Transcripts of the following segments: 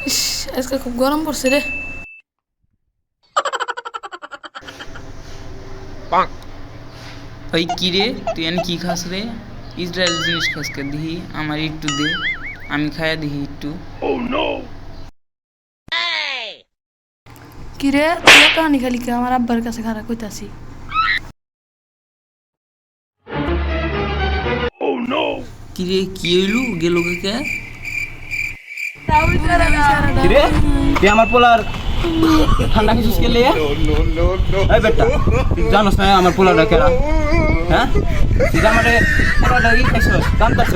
ইস, আজকে খুব গরম পড়ছে রে। ওই কি রে, তুই এনে কি খাস রে? ইসরায়েল জিনিস খাস কে দিহি, আমার একটু দে, আমি খাইয়া দিহি একটু। কি রে তুই কাহানি খালি কে আমার আব্বার কাছে খারাপ কইতাছি। কি রে, কি হইলু গেল কে? কিরে তুই আমার পোলার ঠান্ডা কিছু খেলে এই বেটা তুই জানোস না আমার পোলাটা কেরা? হ্যাঁ তুই আমার পোলাটা কি খাইছস জানতাছ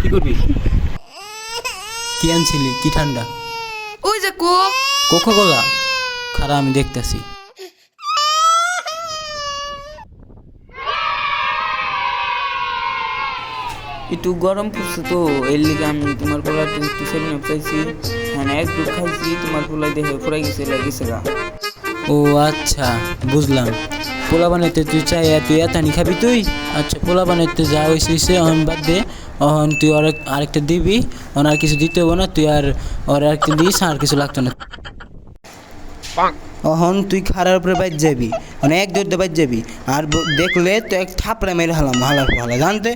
কি করবি? কি আনছিলি? কি ঠান্ডা? ওই যে কোক। কোকা কোলা? খারা আমি দেখতেছি। একটু গরম পড়ছে তো এর লিগে আমি তোমার পোলাটা একটু সেভেন আপ চাইছি। হ্যাঁ না, একটু খাইছি, তোমার পোলাই দেখে ফুরাই গেছে, লাগিয়েছে গা। ও আচ্ছা, বুঝলাম। পোলা বানাইতে তুই চাই তুই এতানি খাবি তুই? আচ্ছা, পোলা বানাইতে যা হয়েছে অহন বাদ দে। অহন তুই আরেকটা দিবি, অন আর কিছু দিতে হবো না, তুই আর আরেকটা দিস, আর কিছু লাগতো না। অহন তুই খারার উপরে বাইর যাবি, মানে এক দৌড়তে বাইর যাবি, আর দেখলে তো এক থাপড়া মেরে হালার ভালো জানতে।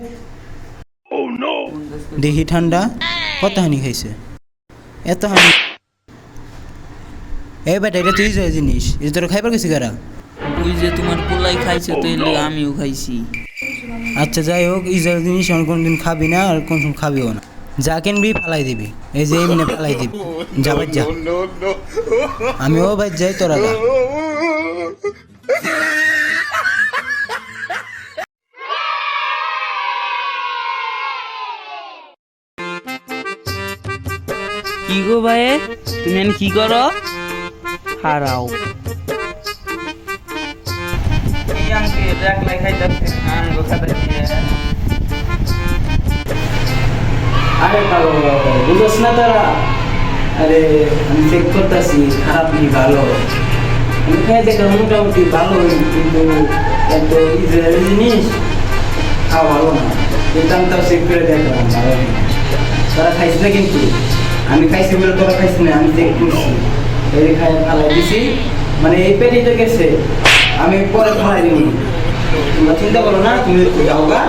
দেখি ঠান্ডা কত হানি খাইছে, এত হানি। এ বেটা, এটা তুই যে জিনিস, এটা তোর খাইবার গেছি কারা? ওই যে তোমার পোলাই খাইছে তো এর লিগে আমিও খাইছি। আচ্ছা যাই হোক, ইজার জিনিস অন্য কোনদিন খাবি না, আর কোন সময় খাবিও না। যা কিনবি ফালাই দিবি, এই যে এমনি ফালাই দিবি। যা বাদ যা, আমিও বাদ যাই, তোরা যা। কি গো ভাই, তুমি এনে কি করো? হারাও আরে বাবা, বুঝোস না তোরা? আরে আমি চেক করতেছি, খারাপ কি ভালো। আমি খাই দেখলাম মোটামুটি ভালো, কিন্তু এত ইসরায়েলি জিনিস খাওয়া ভালো না। কিন্তু আমি তাও চেক করে দেখলাম ভালো না। তোরা খাইছি না, কিন্তু আমি খাইছি বলে তোরা খাইছি না, আমি চেক করছি। এই খাই ফালাই দিছি, মানে এই পেটেই তো গেছে, আমি পরে ফালাই দিই। তোমরা চিন্তা করো না, তুমি যাও গা।